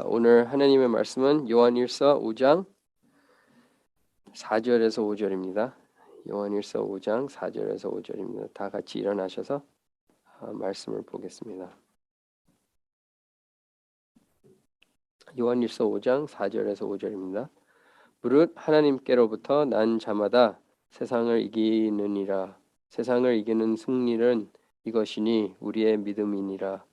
오늘 하나님의 말씀은 요한일서 5장 4절에서 5절입니다. 요한일서 5장 4절에서 5절입니다. 다 같이 일어나셔서 말씀을 보겠습니다. 요한일서 5장 4절에서 5절입니다. 무릇 하나님께로부터 난 자마다 세상을 이기느니라. 세상을 이기는 승리는 이것이니 우리의 믿음이니라.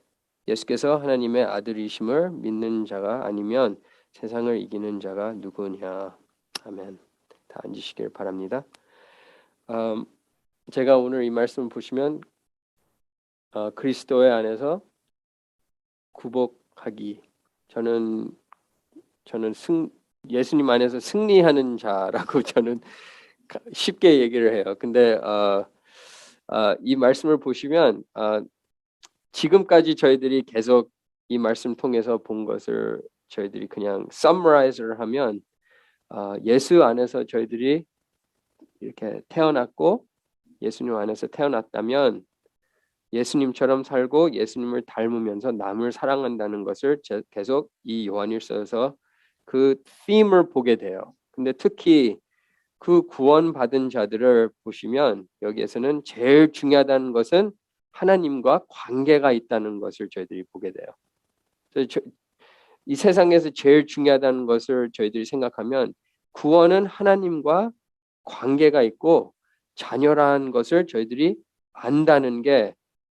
예수께서 하나님의 아들이심을 믿는 자가 아니면 세상을 이기는 자가 누구냐. 아멘. 다 앉으시길 바랍니다. 제가 오늘 이 말씀을 보시면 그리스도의 안에서 굴복하기. 저는 예수님 안에서 승리하는 자라고 저는 쉽게 얘기를 해요. 근데 이 말씀을 보시면 지금까지 저희들이 계속 이 말씀 통해서 본 것을 저희들이 그냥 summarize를 하면 예수 안에서 저희들이 이렇게 태어났고 예수님 안에서 태어났다면 예수님처럼 살고 예수님을 닮으면서 남을 사랑한다는 것을 계속 이 요한일서에서 그 theme을 보게 돼요. 근데 특히 그 구원받은 자들을 보시면 여기에서는 제일 중요하다는 것은 하나님과 관계가 있다는 것을 저희들이 보게 돼요. 그래서 이 세상에서 제일 중요하다는 것을 저희들이 생각하면 구원은 하나님과 관계가 있고 자녀라는 것을 저희들이 안다는 게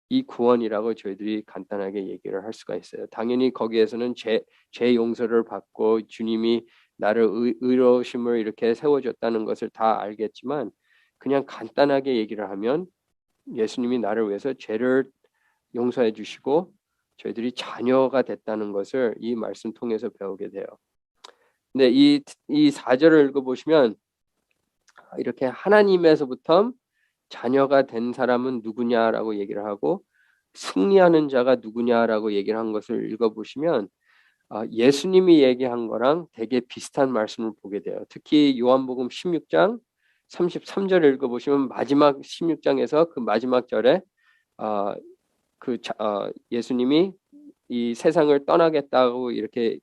이 구원이라고 저희들이 간단하게 얘기를 할 수가 있어요. 당연히 거기에서는 죄 용서를 받고 주님이 나를 의로우심을 이렇게 세워줬다는 것을 다 알겠지만 그냥 간단하게 얘기를 하면 예수님이 나를 위해서 죄를 용서해 주시고 저희들이 자녀가 됐다는 것을 이 말씀 통해서 배우게 돼요. 근데 이 4절을 읽어보시면 이렇게 하나님에서부터 자녀가 된 사람은 누구냐라고 얘기를 하고 승리하는 자가 누구냐라고 얘기를 한 것을 읽어보시면 예수님이 얘기한 거랑 되게 비슷한 말씀을 보게 돼요. 특히 요한복음 16장 33절을 읽어보시면 마지막 16장에서 그 마지막 절에 예수님이 이 세상을 떠나겠다고 이렇게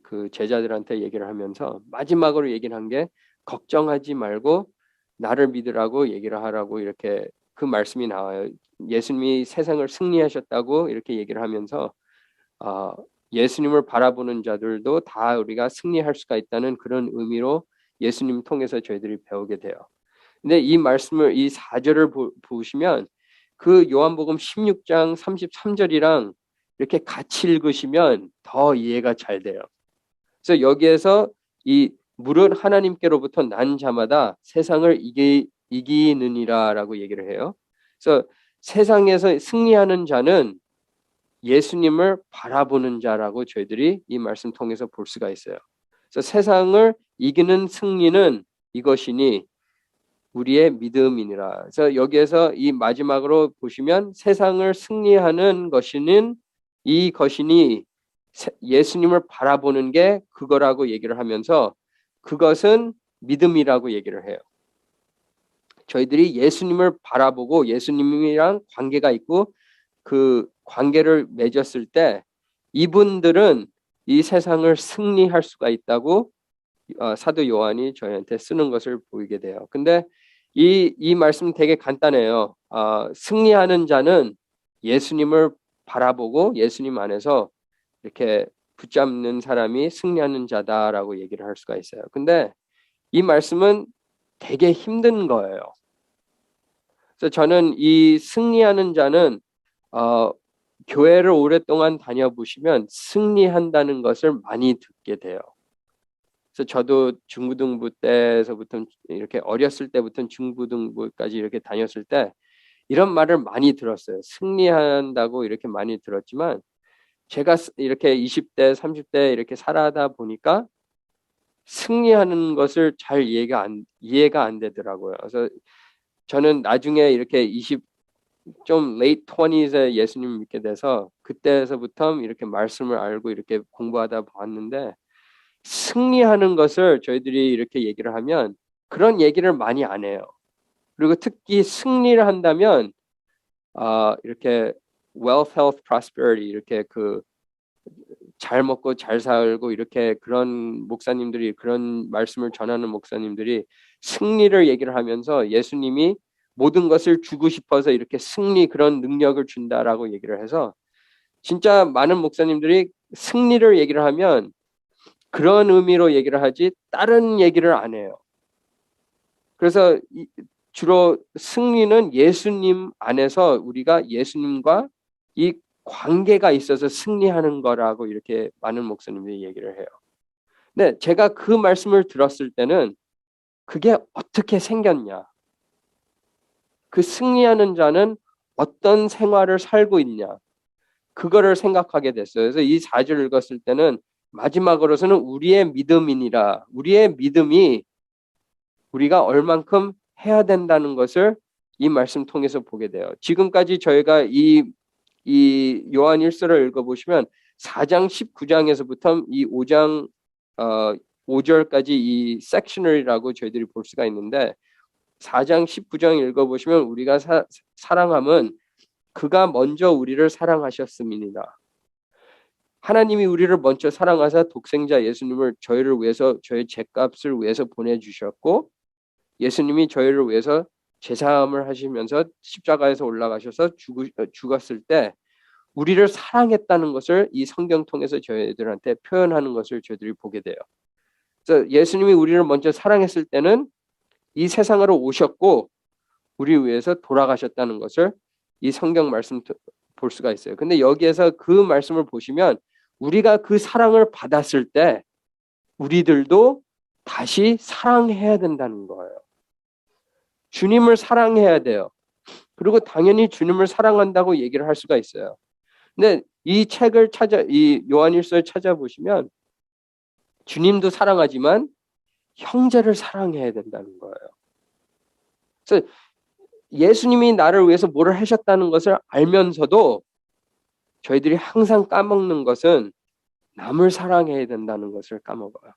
그 제자들한테 얘기를 하면서 마지막으로 얘기를 한 게 걱정하지 말고 나를 믿으라고 얘기를 하라고 이렇게 그 말씀이 나와요. 예수님이 세상을 승리하셨다고 이렇게 얘기를 하면서 예수님을 바라보는 자들도 다 우리가 승리할 수가 있다는 그런 의미로 예수님 통해서 저희들이 배우게 돼요. 근데 이 말씀을 이 4절을 보시면 그 요한복음 16장 33절이랑 이렇게 같이 읽으시면 더 이해가 잘 돼요. 그래서 여기에서 이 무릇 하나님께로부터 난 자마다 세상을 이기느니라라고 얘기를 해요. 그래서 세상에서 승리하는 자는 예수님을 바라보는 자라고 저희들이 이 말씀 통해서 볼 수가 있어요. 그래서 세상을 이기는 승리는 이것이니 우리의 믿음이니라. 그래서 여기에서 이 마지막으로 보시면 세상을 승리하는 것이니 예수님을 바라보는 게 그거라고 얘기를 하면서 그것은 믿음이라고 얘기를 해요. 저희들이 예수님을 바라보고 예수님이랑 관계가 있고 그 관계를 맺었을 때 이분들은 이 세상을 승리할 수가 있다고 사도 요한이 저희한테 쓰는 것을 보이게 돼요. 근데 이 말씀 되게 간단해요. 승리하는 자는 예수님을 바라보고 예수님 안에서 이렇게 붙잡는 사람이 승리하는 자다라고 얘기를 할 수가 있어요. 근데 이 말씀은 되게 힘든 거예요. 그래서 저는 이 승리하는 자는 교회를 오랫동안 다녀보시면 승리한다는 것을 많이 듣게 돼요. 그래서 저도 중고등부 때서부터 이렇게 어렸을 때부터 중고등부까지 이렇게 다녔을 때 이런 말을 많이 들었어요. 승리한다고 이렇게 많이 들었지만 제가 이렇게 20대, 30대 이렇게 살아다 보니까 승리하는 것을 잘 이해가 안 되더라고요. 그래서 저는 나중에 이렇게 좀 late 20s에 예수님 믿게 돼서 그때서부터 이렇게 말씀을 알고 이렇게 공부하다 봤는데 승리하는 것을 저희들이 이렇게 얘기를 하면 그런 얘기를 많이 안 해요. 그리고 특히 승리를 한다면 이렇게 wealth, health, prosperity 이렇게 그 잘 먹고 잘 살고 이렇게 그런 목사님들이 그런 말씀을 전하는 목사님들이 승리를 얘기를 하면서 예수님이 모든 것을 주고 싶어서 이렇게 승리 그런 능력을 준다라고 얘기를 해서 진짜 많은 목사님들이 승리를 얘기를 하면 그런 의미로 얘기를 하지 다른 얘기를 안 해요. 그래서 주로 승리는 예수님 안에서 우리가 예수님과 이 관계가 있어서 승리하는 거라고 이렇게 많은 목사님들이 얘기를 해요. 근데 제가 그 말씀을 들었을 때는 그게 어떻게 생겼냐? 그 승리하는 자는 어떤 생활을 살고 있냐? 그거를 생각하게 됐어요. 그래서 이 4절 읽었을 때는 마지막으로서는 우리의 믿음이니라. 우리의 믿음이 우리가 얼만큼 해야 된다는 것을 이 말씀 통해서 보게 돼요. 지금까지 저희가 이 요한 1서를 읽어보시면 4장 19장에서부터 이 5장 5절까지 이 섹셔널이라고 저희들이 볼 수가 있는데 4장 19장 읽어보시면 우리가 사랑함은 그가 먼저 우리를 사랑하셨음이니라. 하나님이 우리를 먼저 사랑하사 독생자 예수님을 저희를 위해서 저희 죄값을 위해서 보내주셨고 예수님이 저희를 위해서 제사함을 하시면서 십자가에서 올라가셔서 죽었을 때 우리를 사랑했다는 것을 이 성경 통해서 저희들한테 표현하는 것을 저희들이 보게 돼요. 그래서 예수님이 우리를 먼저 사랑했을 때는 이 세상으로 오셨고 우리 위해서 돌아가셨다는 것을 이 성경 말씀 볼 수가 있어요. 근데 여기에서 그 말씀을 보시면 우리가 그 사랑을 받았을 때 우리들도 다시 사랑해야 된다는 거예요. 주님을 사랑해야 돼요. 그리고 당연히 주님을 사랑한다고 얘기를 할 수가 있어요. 근데 이 책을 이 요한일서를 찾아보시면 주님도 사랑하지만 형제를 사랑해야 된다는 거예요. 그래서 예수님이 나를 위해서 뭐를 하셨다는 것을 알면서도 저희들이 항상 까먹는 것은 남을 사랑해야 된다는 것을 까먹어요.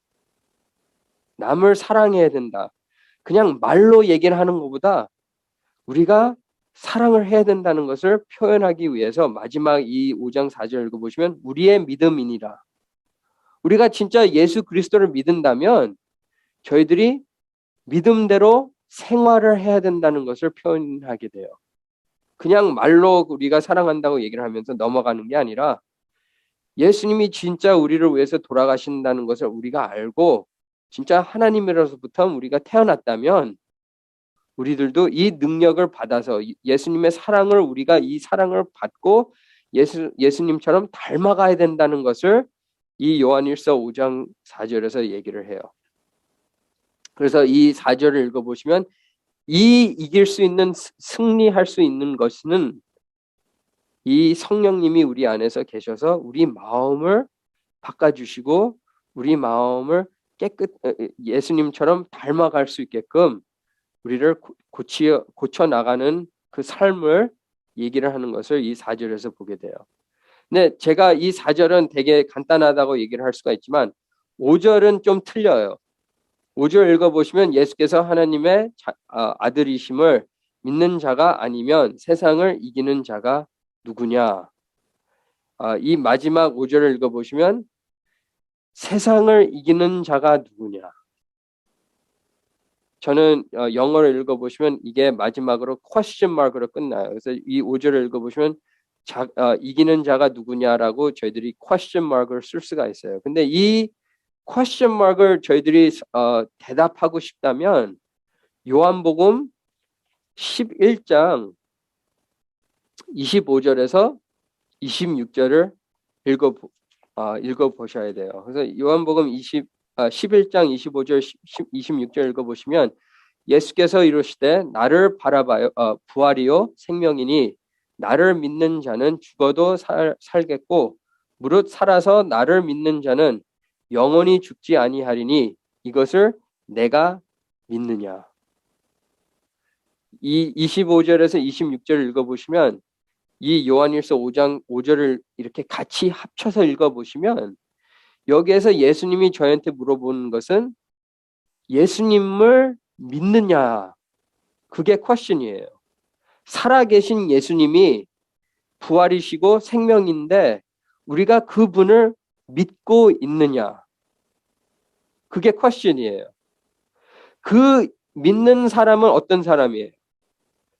남을 사랑해야 된다. 그냥 말로 얘기를 하는 것보다 우리가 사랑을 해야 된다는 것을 표현하기 위해서 마지막 이 5장 4절 읽어보시면 우리의 믿음이니라. 우리가 진짜 예수 그리스도를 믿는다면 저희들이 믿음대로 생활을 해야 된다는 것을 표현하게 돼요. 그냥 말로 우리가 사랑한다고 얘기를 하면서 넘어가는 게 아니라 예수님이 진짜 우리를 위해서 돌아가신다는 것을 우리가 알고 진짜 하나님으로부터 우리가 태어났다면 우리들도 이 능력을 받아서 예수님의 사랑을 우리가 이 사랑을 받고 예수님처럼 닮아가야 된다는 것을 이 요한일서 5장 4절에서 얘기를 해요. 그래서 이 4절을 읽어보시면 이길 수 있는 승리할 수 있는 것은 이 성령님이 우리 안에서 계셔서 우리 마음을 바꿔주시고 우리 마음을 예수님처럼 닮아갈 수 있게끔 우리를 고쳐 나가는 그 삶을 얘기를 하는 것을 이 4절에서 보게 돼요. 근데 제가 이 4절은 되게 간단하다고 얘기를 할 수가 있지만 5절은 좀 틀려요. 5절 읽어보시면 예수께서 하나님의 아들이심을 믿는 자가 아니면 세상을 이기는 자가 누구냐. 이 마지막 5절을 읽어보시면 세상을 이기는 자가 누구냐. 저는 영어를 읽어보시면 이게 마지막으로 question mark으로 끝나요. 그래서 이 5절을 읽어보시면 이기는 자가 누구냐라고 저희들이 question mark을 쓸 수가 있어요. 근데 이 question mark을 저희들이 대답하고 싶다면 요한복음 11장 25절에서 26절을 읽어보셔야 돼요. 그래서 요한복음 11장 25절 26절 읽어보시면 예수께서 이르시되 나를 바라봐요. 부활이요 생명이니 나를 믿는 자는 죽어도 살겠고 무릇 살아서 나를 믿는 자는 영원히 죽지 아니하리니 이것을 내가 믿느냐. 이 25절에서 26절을 읽어보시면 이 요한일서 5장 5절을 이렇게 같이 합쳐서 읽어보시면 여기에서 예수님이 저희한테 물어보는 것은 예수님을 믿느냐. 그게 퀘스천이에요. 살아계신 예수님이 부활이시고 생명인데 우리가 그분을 믿고 있느냐? 그게 퀘스천이에요. 그 믿는 사람은 어떤 사람이에요?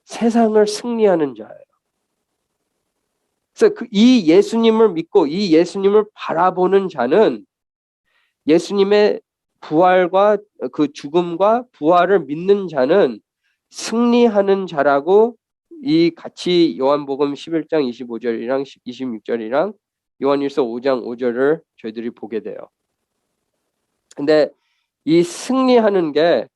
세상을 승리하는 자예요. 그래서 이 예수님을 믿고 이 예수님을 바라보는 자는 예수님의 부활과 그 죽음과 부활을 믿는 자는 승리하는 자라고 이 같이 요한복음 11장 25절이랑 26절이랑 요한일서 5장 5절을 저희들이 보게 돼요. 근데 이 승리하는 게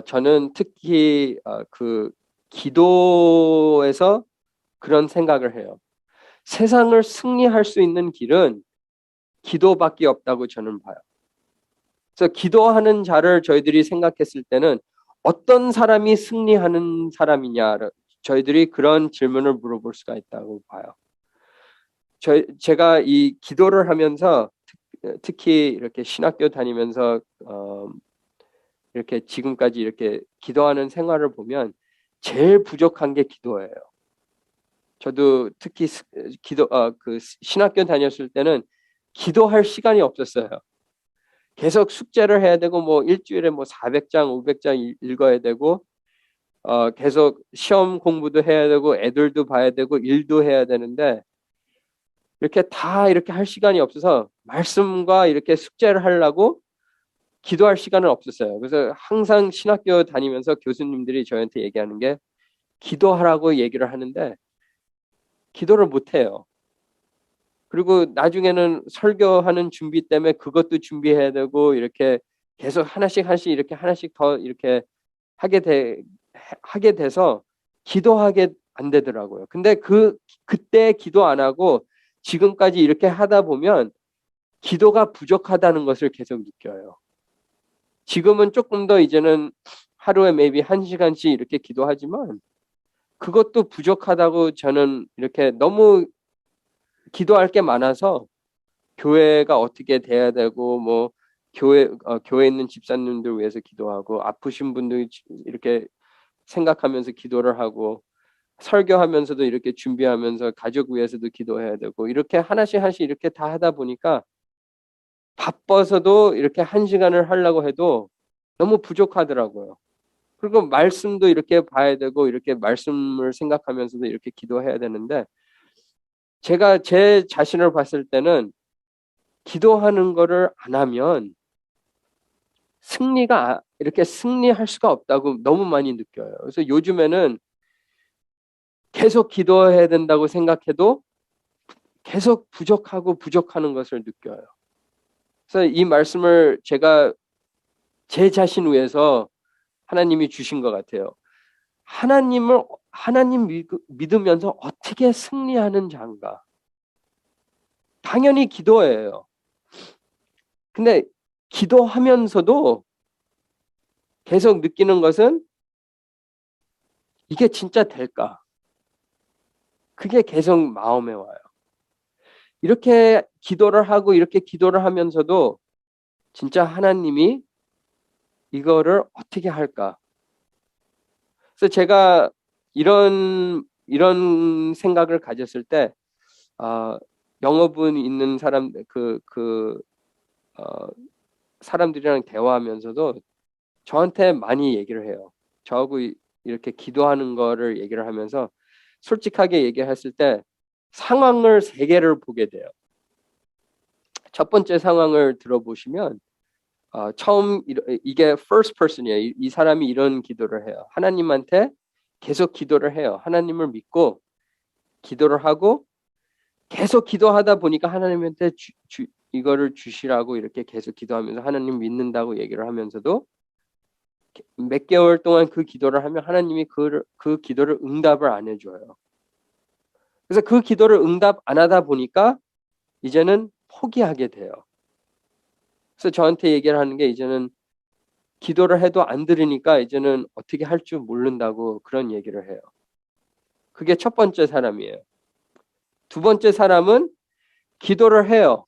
저는 특히 그 기도에서 그런 생각을 해요. 세상을 승리할 수 있는 길은 기도밖에 없다고 저는 봐요. 그래서 기도하는 자를 저희들이 생각했을 때는 어떤 사람이 승리하는 사람이냐, 저희들이 그런 질문을 물어볼 수가 있다고 봐요. 제가 이 기도를 하면서 특히 이렇게 신학교 다니면서 이렇게 지금까지 이렇게 기도하는 생활을 보면 제일 부족한 게 기도예요. 저도 특히 그 신학교 다녔을 때는 기도할 시간이 없었어요. 계속 숙제를 해야 되고 뭐 일주일에 뭐 400장, 500장 읽어야 되고 계속 시험 공부도 해야 되고 애들도 봐야 되고 일도 해야 되는데 이렇게 다 이렇게 할 시간이 없어서 말씀과 이렇게 숙제를 하려고 기도할 시간은 없었어요. 그래서 항상 신학교 다니면서 교수님들이 저한테 얘기하는 게 기도하라고 얘기를 하는데 기도를 못 해요. 그리고 나중에는 설교하는 준비 때문에 그것도 준비해야 되고 이렇게 계속 하나씩 이렇게 하나씩 더 이렇게 하게 돼서 기도하게 안 되더라고요. 근데 그때 기도 안 하고 지금까지 이렇게 하다 보면 기도가 부족하다는 것을 계속 느껴요. 지금은 조금 더 이제는 하루에 maybe 1시간씩 이렇게 기도하지만 그것도 부족하다고 저는 이렇게 너무 기도할 게 많아서 교회가 어떻게 돼야 되고 뭐 교회에 있는 집사님들 위해서 기도하고 아프신 분들 이렇게 생각하면서 기도를 하고 설교하면서도 이렇게 준비하면서 가족 위해서도 기도해야 되고 이렇게 하나씩 이렇게 다 하다 보니까 바빠서도 이렇게 1시간을 하려고 해도 너무 부족하더라고요. 그리고 말씀도 이렇게 봐야 되고 이렇게 말씀을 생각하면서도 이렇게 기도해야 되는데 제가 제 자신을 봤을 때는 기도하는 거를 안 하면 이렇게 승리할 수가 없다고 너무 많이 느껴요. 그래서 요즘에는 계속 기도해야 된다고 생각해도 계속 부족하는 것을 느껴요. 그래서 이 말씀을 제가 제 자신 위해서 하나님이 주신 것 같아요. 하나님 믿으면서 어떻게 승리하는 자인가? 당연히 기도예요. 근데 기도하면서도 계속 느끼는 것은 이게 진짜 될까? 그게 계속 마음에 와요. 이렇게 기도를 하고 이렇게 기도를 하면서도 진짜 하나님이 이거를 어떻게 할까? 그래서 제가 이런 생각을 가졌을 때 영어분 있는 사람 어, 사람들이랑 대화하면서도 저한테 많이 얘기를 해요. 저하고 이렇게 기도하는 거를 얘기를 하면서 솔직하게 얘기했을 때 상황을 세 개를 보게 돼요. 첫 번째 상황을 들어보시면 처음 이게 first person이에요. 이 사람이 이런 기도를 해요. 하나님한테 계속 기도를 해요. 하나님을 믿고 기도를 하고 계속 기도하다 보니까 하나님한테 이거를 주시라고 이렇게 계속 기도하면서 하나님 믿는다고 얘기를 하면서도 몇 개월 동안 그 기도를 하면 하나님이 그 기도를 응답을 안 해줘요. 그래서 그 기도를 응답 안 하다 보니까 이제는 포기하게 돼요. 그래서 저한테 얘기를 하는 게 이제는 기도를 해도 안 들으니까 이제는 어떻게 할 줄 모른다고 그런 얘기를 해요. 그게 첫 번째 사람이에요. 두 번째 사람은 기도를 해요.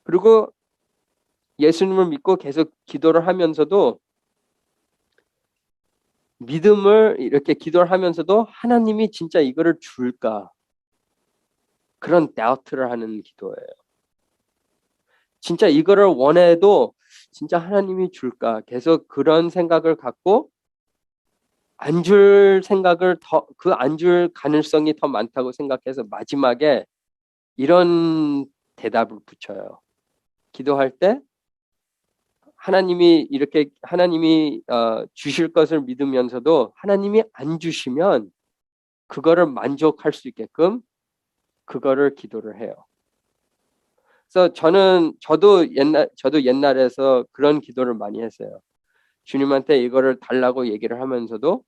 그리고 예수님을 믿고 계속 기도를 하면서도 믿음을 이렇게 기도를 하면서도 하나님이 진짜 이거를 줄까? 그런 doubt를 하는 기도예요. 진짜 이거를 원해도 진짜 하나님이 줄까? 계속 그런 생각을 갖고 안 줄 생각을 그 안 줄 가능성이 더 많다고 생각해서 마지막에 이런 대답을 붙여요. 기도할 때 하나님이 주실 것을 믿으면서도 하나님이 안 주시면 그거를 만족할 수 있게끔 그거를 기도를 해요. 그래서 저도 옛날에서 그런 기도를 많이 했어요. 주님한테 이거를 달라고 얘기를 하면서도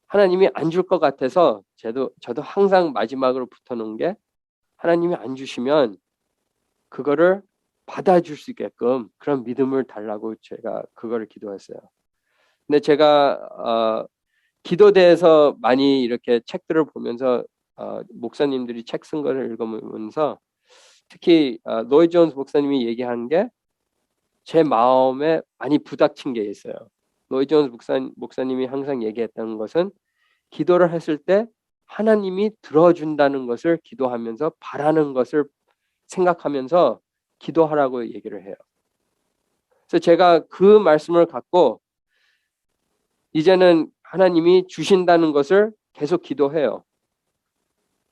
하나님이 안 줄 것 같아서 저도 항상 마지막으로 붙여놓은 게 하나님이 안 주시면 그거를 받아줄 수 있게끔 그런 믿음을 달라고 제가 그거를 기도했어요. 근데 제가 기도대에서 많이 이렇게 책들을 보면서 목사님들이 책 쓴 거를 읽으면서 특히 로이 존스 목사님이 얘기한 게 제 마음에 많이 부닥친 게 있어요. 로이 존스 목사님이 항상 얘기했던 것은 기도를 했을 때 하나님이 들어준다는 것을 기도하면서 바라는 것을 생각하면서 기도하라고 얘기를 해요. 그래서 제가 그 말씀을 갖고 이제는 하나님이 주신다는 것을 계속 기도해요.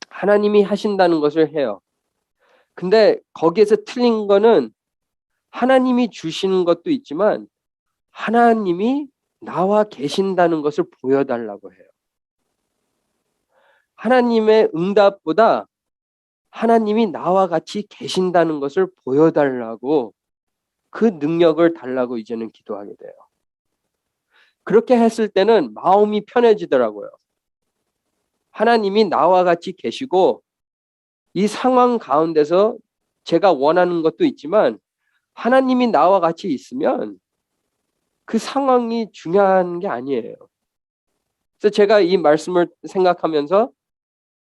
하나님이 하신다는 것을 해요. 근데 거기에서 틀린 거는 하나님이 주시는 것도 있지만 하나님이 나와 계신다는 것을 보여달라고 해요. 하나님의 응답보다 하나님이 나와 같이 계신다는 것을 보여달라고 그 능력을 달라고 이제는 기도하게 돼요. 그렇게 했을 때는 마음이 편해지더라고요. 하나님이 나와 같이 계시고 이 상황 가운데서 제가 원하는 것도 있지만 하나님이 나와 같이 있으면 그 상황이 중요한 게 아니에요. 그래서 제가 이 말씀을 생각하면서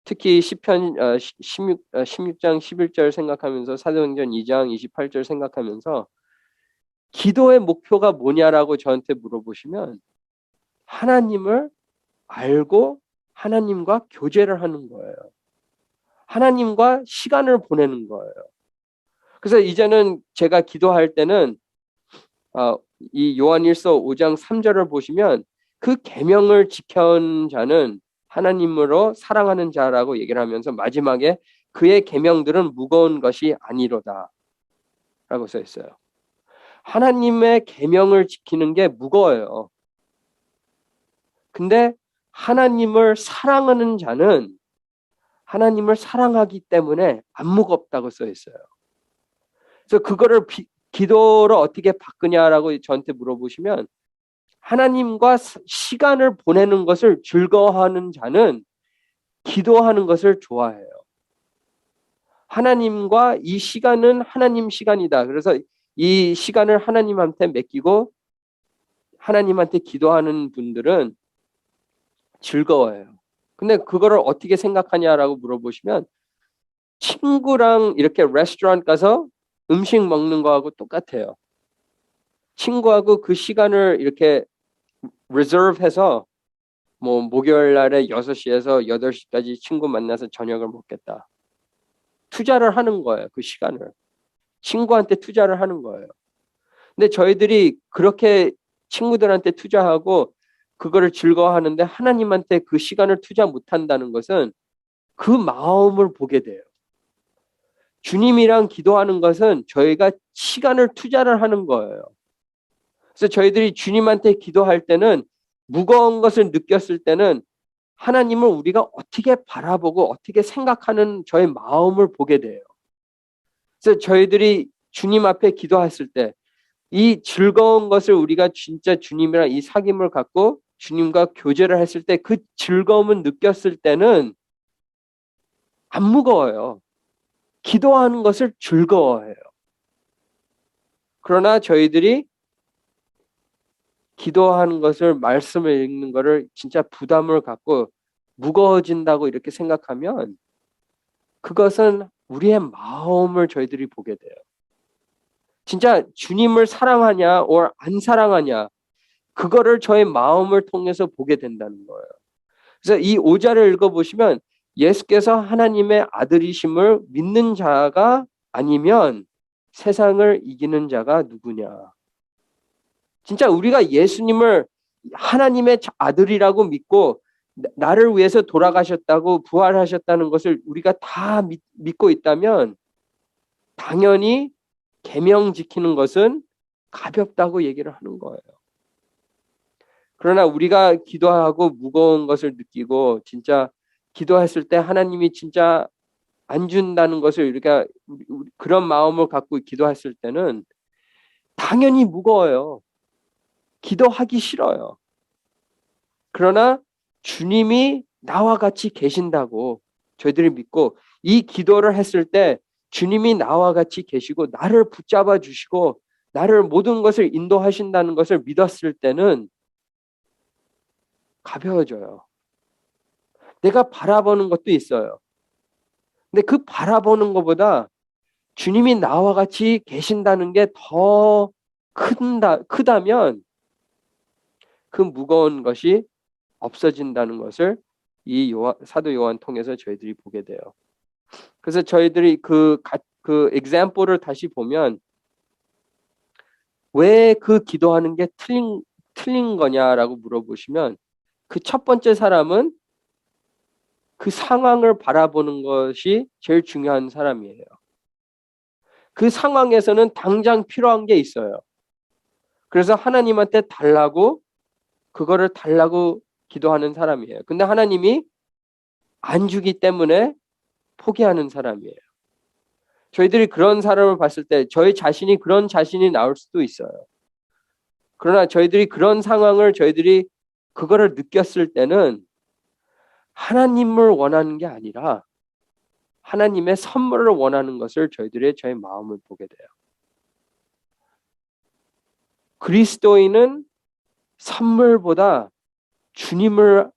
특히 시편 16장 11절 생각하면서 사도행전 2장 28절 생각하면서 기도의 목표가 뭐냐라고 저한테 물어보시면 하나님을 알고 하나님과 교제를 하는 거예요. 하나님과 시간을 보내는 거예요. 그래서 이제는 제가 기도할 때는 이 요한일서 5장 3절을 보시면 그 계명을 지켜온 자는 하나님으로 사랑하는 자라고 얘기를 하면서 마지막에 그의 계명들은 무거운 것이 아니로다 라고 써 있어요. 하나님의 계명을 지키는 게 무거워요. 근데 하나님을 사랑하는 자는 하나님을 사랑하기 때문에 안 무겁다고 써 있어요. 그래서 그거를 기도로 어떻게 바꾸냐라고 저한테 물어보시면 하나님과 시간을 보내는 것을 즐거워하는 자는 기도하는 것을 좋아해요. 하나님과 이 시간은 하나님 시간이다. 그래서 이 시간을 하나님한테 맡기고 하나님한테 기도하는 분들은 즐거워해요. 근데 그거를 어떻게 생각하냐라고 물어보시면 친구랑 이렇게 레스토랑 가서 음식 먹는 거하고 똑같아요. 친구하고 그 시간을 이렇게 reserve해서 뭐 목요일 날에 6시에서 8시까지 친구 만나서 저녁을 먹겠다. 투자를 하는 거예요. 그 시간을. 친구한테 투자를 하는 거예요. 근데 저희들이 그렇게 친구들한테 투자하고 그거를 즐거워하는데 하나님한테 그 시간을 투자 못한다는 것은 그 마음을 보게 돼요. 주님이랑 기도하는 것은 저희가 시간을 투자를 하는 거예요. 그래서 저희들이 주님한테 기도할 때는 무거운 것을 느꼈을 때는 하나님을 우리가 어떻게 바라보고 어떻게 생각하는 저의 마음을 보게 돼요. 그래서 저희들이 주님 앞에 기도했을 때 이 즐거운 것을 우리가 진짜 주님이랑 이 사귐을 갖고 주님과 교제를 했을 때 그 즐거움을 느꼈을 때는 안 무거워요. 기도하는 것을 즐거워해요. 그러나 저희들이 기도하는 것을 말씀을 읽는 것을 진짜 부담을 갖고 무거워진다고 이렇게 생각하면 그것은 우리의 마음을 저희들이 보게 돼요. 진짜 주님을 사랑하냐 안 사랑하냐 그거를 저의 마음을 통해서 보게 된다는 거예요. 그래서 이 5절을 읽어보시면 예수께서 하나님의 아들이심을 믿는 자가 아니면 세상을 이기는 자가 누구냐. 진짜 우리가 예수님을 하나님의 아들이라고 믿고 나를 위해서 돌아가셨다고 부활하셨다는 것을 우리가 다 믿고 있다면 당연히 계명 지키는 것은 가볍다고 얘기를 하는 거예요. 그러나 우리가 기도하고 무거운 것을 느끼고 진짜 기도했을 때 하나님이 진짜 안 준다는 것을 우리가 그런 마음을 갖고 기도했을 때는 당연히 무거워요. 기도하기 싫어요. 그러나 주님이 나와 같이 계신다고 저희들이 믿고 이 기도를 했을 때 주님이 나와 같이 계시고 나를 붙잡아 주시고 나를 모든 것을 인도하신다는 것을 믿었을 때는 가벼워져요. 내가 바라보는 것도 있어요. 근데 그 바라보는 것보다 주님이 나와 같이 계신다는 게 더 크다면 그 무거운 것이 없어진다는 것을 이 사도 요한 통해서 저희들이 보게 돼요. 그래서 저희들이 그 example를 다시 보면 왜 그 기도하는 게 틀린 거냐라고 물어보시면 그 첫 번째 사람은 그 상황을 바라보는 것이 제일 중요한 사람이에요. 그 상황에서는 당장 필요한 게 있어요. 그래서 하나님한테 그거를 달라고 기도하는 사람이에요. 근데 하나님이 안 주기 때문에 포기하는 사람이에요. 저희들이 그런 사람을 봤을 때 저희 자신이 그런 자신이 나올 수도 있어요. 그러나 저희들이 그런 상황을 저희들이 그거를 느꼈을 때는 하나님을 원하는 게 아니라 하나님의 선물을 원하는 것을 저희 마음을 보게 돼요. 그리스도인은 선물보다 주님을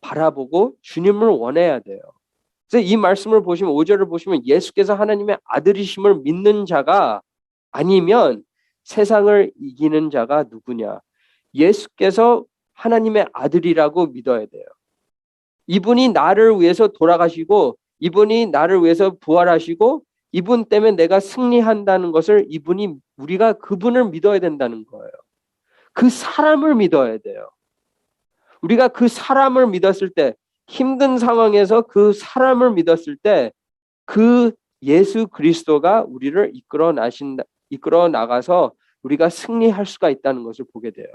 바라보고 주님을 원해야 돼요. 그래서 이 말씀을 보시면 5절을 보시면 예수께서 하나님의 아들이심을 믿는 자가 아니면 세상을 이기는 자가 누구냐. 예수께서 하나님의 아들이라고 믿어야 돼요. 이분이 나를 위해서 돌아가시고 이분이 나를 위해서 부활하시고 이분 때문에 내가 승리한다는 것을 우리가 그분을 믿어야 된다는 거예요. 그 사람을 믿어야 돼요. 우리가 그 사람을 믿었을 때 힘든 상황에서 그 사람을 믿었을 때 그 예수 그리스도가 우리를 이끌어 나가서 우리가 승리할 수가 있다는 것을 보게 돼요.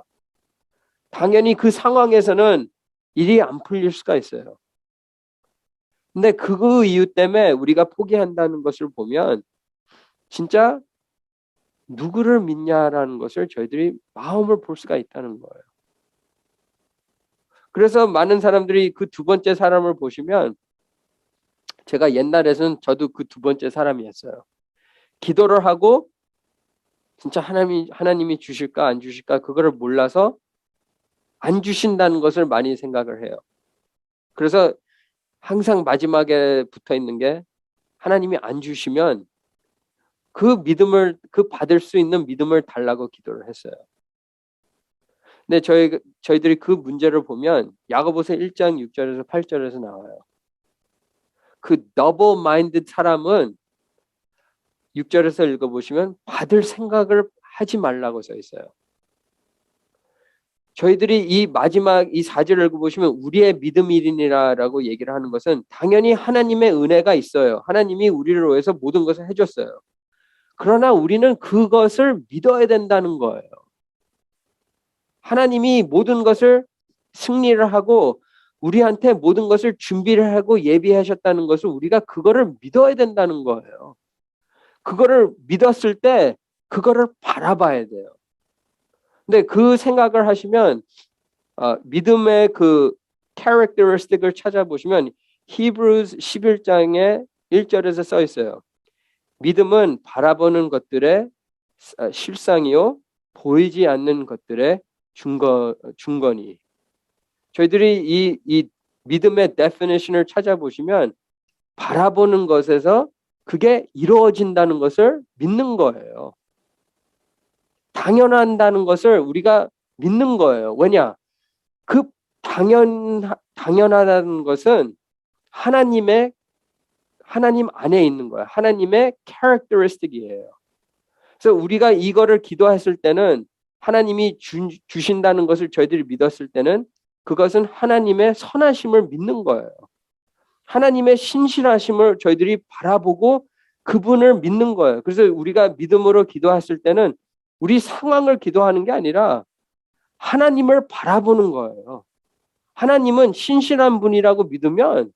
당연히 그 상황에서는 일이 안 풀릴 수가 있어요. 근데 그 이유 때문에 우리가 포기한다는 것을 보면 진짜 누구를 믿냐라는 것을 저희들이 마음을 볼 수가 있다는 거예요. 그래서 많은 사람들이 그 두 번째 사람을 보시면 제가 옛날에는 저도 그 두 번째 사람이었어요. 기도를 하고 진짜 하나님이 주실까 안 주실까 그거를 몰라서 안 주신다는 것을 많이 생각을 해요. 그래서 항상 마지막에 붙어 있는 게 하나님이 안 주시면 그 받을 수 있는 믿음을 달라고 기도를 했어요. 근데 저희들이 그 문제를 보면 야고보서 1장 6절에서 8절에서 나와요. 그 double minded 사람은 6절에서 읽어보시면 받을 생각을 하지 말라고 써 있어요. 저희들이 이 마지막 이 4절을 읽어보시면 우리의 믿음이니라라고 얘기를 하는 것은 당연히 하나님의 은혜가 있어요. 하나님이 우리를 위해서 모든 것을 해줬어요. 그러나 우리는 그것을 믿어야 된다는 거예요. 하나님이 모든 것을 승리를 하고 우리한테 모든 것을 준비를 하고 예비하셨다는 것을 우리가 그거를 믿어야 된다는 거예요. 그거를 믿었을 때 그거를 바라봐야 돼요. 근데 그 생각을 하시면 믿음의 그 characteristic을 찾아보시면 Hebrews 11장에 1절에서 써 있어요. 믿음은 바라보는 것들의 실상이요 보이지 않는 것들의 중건이. 저희들이 이 믿음의 definition을 찾아보시면 바라보는 것에서 그게 이루어진다는 것을 믿는 거예요. 당연한다는 것을 우리가 믿는 거예요. 왜냐? 그 당연하다는 것은 하나님 안에 있는 거예요. 하나님의 characteristic이에요. 그래서 우리가 이거를 기도했을 때는 하나님이 주신다는 것을 저희들이 믿었을 때는 그것은 하나님의 선하심을 믿는 거예요. 하나님의 신실하심을 저희들이 바라보고 그분을 믿는 거예요. 그래서 우리가 믿음으로 기도했을 때는 우리 상황을 기도하는 게 아니라 하나님을 바라보는 거예요. 하나님은 신실한 분이라고 믿으면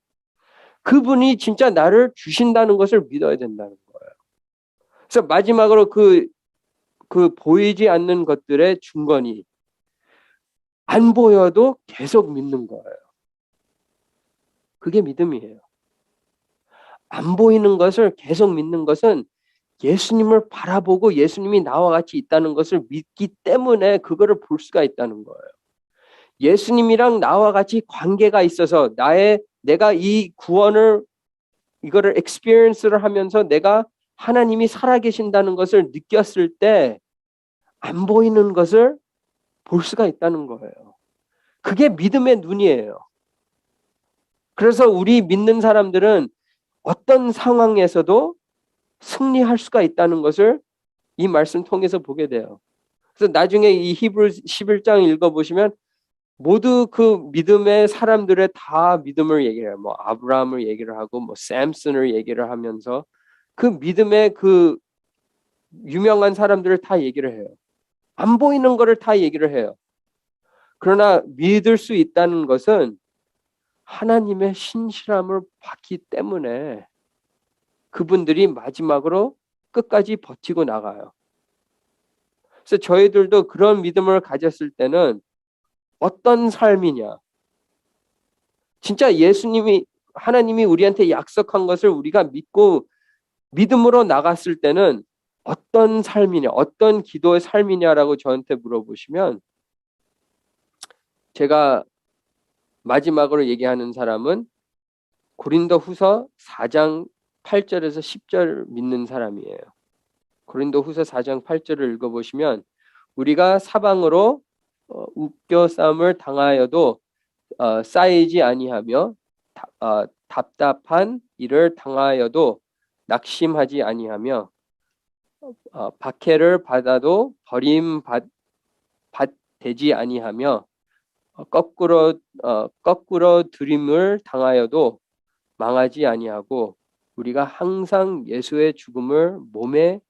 그분이 진짜 나를 주신다는 것을 믿어야 된다는 거예요. 그래서 마지막으로 그 보이지 않는 것들의 중건이 안 보여도 계속 믿는 거예요. 그게 믿음이에요. 안 보이는 것을 계속 믿는 것은 예수님을 바라보고 예수님이 나와 같이 있다는 것을 믿기 때문에 그거를 볼 수가 있다는 거예요. 예수님이랑 나와 같이 관계가 있어서 내가 이 구원을 이거를 experience를 하면서 내가 하나님이 살아계신다는 것을 느꼈을 때 안 보이는 것을 볼 수가 있다는 거예요. 그게 믿음의 눈이에요. 그래서 우리 믿는 사람들은 어떤 상황에서도 승리할 수가 있다는 것을 이 말씀 통해서 보게 돼요. 그래서 나중에 이 히브리 11장 읽어보시면 모두 그 믿음의 사람들의 다 믿음을 얘기해요. 뭐 아브라함을 얘기를 하고 뭐 샘슨을 얘기를 하면서 그 믿음의 그 유명한 사람들을 다 얘기를 해요. 안 보이는 거를 다 얘기를 해요. 그러나 믿을 수 있다는 것은 하나님의 신실함을 받기 때문에 그분들이 마지막으로 끝까지 버티고 나가요. 그래서 저희들도 그런 믿음을 가졌을 때는 어떤 삶이냐. 진짜 하나님이 우리한테 약속한 것을 우리가 믿고 믿음으로 나갔을 때는 어떤 삶이냐, 어떤 기도의 삶이냐라고 저한테 물어보시면 제가 마지막으로 얘기하는 사람은 고린도 후서 4장 8절에서 10절 믿는 사람이에요. 고린도 후서 4장 8절을 읽어보시면 우리가 사방으로 웃겨 싸움을 당하여도 쌓이지 아니하며 답답한 일을 당하여도 낙심하지 아니하며 박해를 받아도 버림받되지 아니하며 거꾸로 들임을 당하여도 망하지 아니하고 우리가 항상 예수의 죽음을 몸에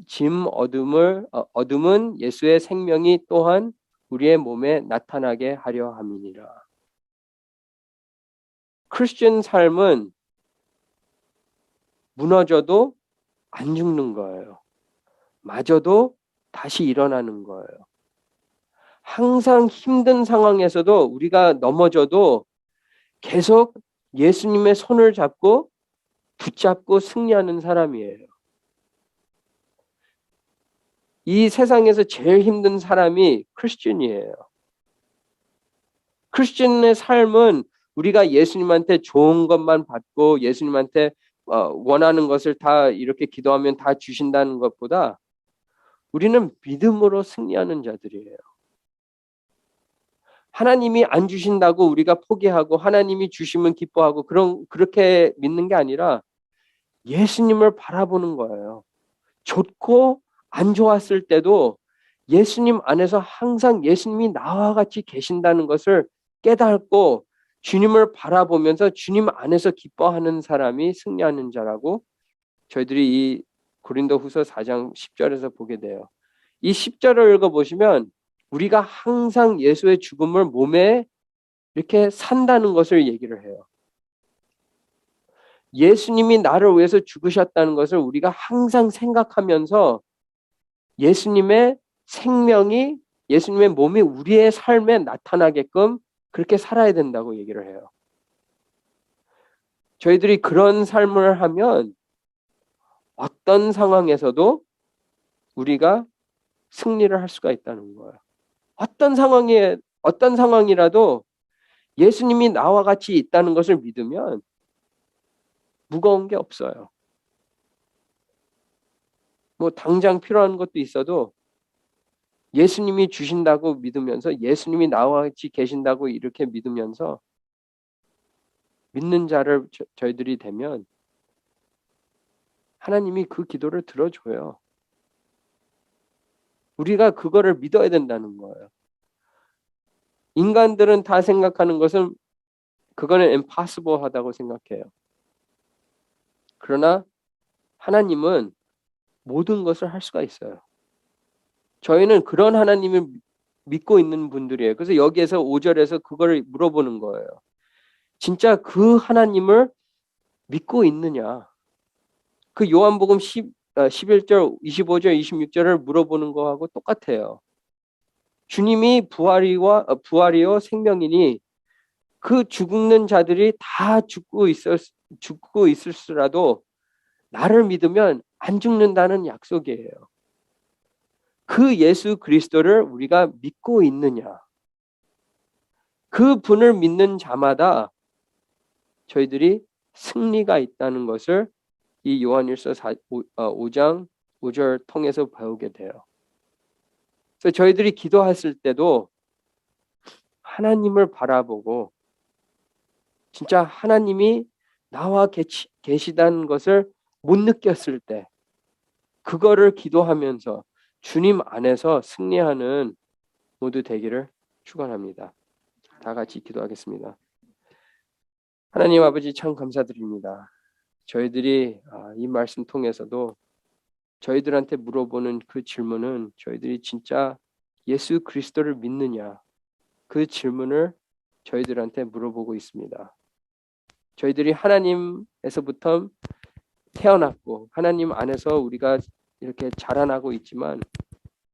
짐 얻음은 예수의 생명이 또한 우리의 몸에 나타나게 하려 함이니라. 크리스천 삶은 무너져도 안 죽는 거예요. 맞아도 다시 일어나는 거예요. 항상 힘든 상황에서도 우리가 넘어져도 계속 예수님의 손을 잡고 붙잡고 승리하는 사람이에요. 이 세상에서 제일 힘든 사람이 크리스천이에요. 크리스천의 삶은 우리가 예수님한테 좋은 것만 받고 예수님한테 원하는 것을 다 이렇게 기도하면 다 주신다는 것보다 우리는 믿음으로 승리하는 자들이에요. 하나님이 안 주신다고 우리가 포기하고 하나님이 주시면 기뻐하고 그렇게 믿는 게 아니라 예수님을 바라보는 거예요. 좋고 안 좋았을 때도 예수님 안에서 항상 예수님이 나와 같이 계신다는 것을 깨닫고 주님을 바라보면서 주님 안에서 기뻐하는 사람이 승리하는 자라고 저희들이 이 고린도후서 4장 10절에서 보게 돼요. 이 10절을 읽어보시면 우리가 항상 예수의 죽음을 몸에 이렇게 산다는 것을 얘기를 해요. 예수님이 나를 위해서 죽으셨다는 것을 우리가 항상 생각하면서 예수님의 생명이 예수님의 몸이 우리의 삶에 나타나게끔 그렇게 살아야 된다고 얘기를 해요. 저희들이 그런 삶을 하면 어떤 상황에서도 우리가 승리를 할 수가 있다는 거예요. 어떤 상황이라도 예수님이 나와 같이 있다는 것을 믿으면 무거운 게 없어요. 뭐 당장 필요한 것도 있어도 예수님이 주신다고 믿으면서 예수님이 나와 같이 계신다고 이렇게 믿으면서 믿는 자를 저희들이 되면 하나님이 그 기도를 들어줘요. 우리가 그거를 믿어야 된다는 거예요. 인간들은 다 생각하는 것은 그거는 impossible 하다고 생각해요. 그러나 하나님은 모든 것을 할 수가 있어요. 저희는 그런 하나님을 믿고 있는 분들이에요. 그래서 여기에서 5절에서 그거를 물어보는 거예요. 진짜 그 하나님을 믿고 있느냐? 그 요한복음 11절, 25절, 26절을 물어보는 거하고 똑같아요. 주님이 부활이요 생명이니 그 죽는 자들이 다 죽고 있을수라도 나를 믿으면 안 죽는다는 약속이에요. 그 예수 그리스도를 우리가 믿고 있느냐? 그 분을 믿는 자마다 저희들이 승리가 있다는 것을 이 요한일서 5장 5절 통해서 배우게 돼요. 그래서 저희들이 기도했을 때도 하나님을 바라보고 진짜 하나님이 나와 계시다는 것을 못 느꼈을 때 그거를 기도하면서 주님 안에서 승리하는 모두 되기를 축원합니다. 다 같이 기도하겠습니다. 하나님 아버지 참 감사드립니다. 저희들이 이 말씀 통해서도 저희들한테 물어보는 그 질문은 저희들이 진짜 예수 그리스도를 믿느냐 그 질문을 저희들한테 물어보고 있습니다. 저희들이 하나님에서부터 태어났고 하나님 안에서 우리가 이렇게 자라나고 있지만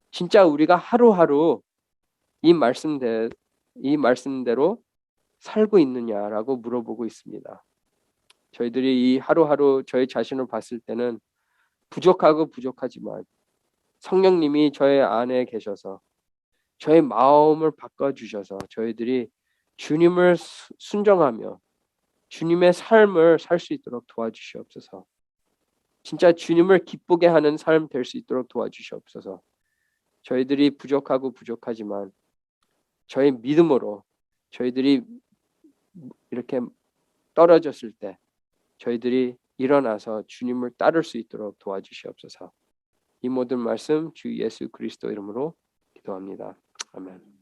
진짜 우리가 하루하루 이 말씀대로 살고 있느냐라고 물어보고 있습니다. 저희들이 이 하루하루 저희 자신을 봤을 때는 부족하지만 성령님이 저의 안에 계셔서 저의 마음을 바꿔주셔서 저희들이 주님을 순종하며 주님의 삶을 살 수 있도록 도와주시옵소서. 진짜 주님을 기쁘게 하는 삶 될 수 있도록 도와주시옵소서. 저희들이 부족하지만 저희 믿음으로 저희들이 이렇게 떨어졌을 때 저희들이 일어나서 주님을 따를 수 있도록 도와주시옵소서. 이 모든 말씀 주 예수 그리스도 이름으로 기도합니다. 아멘.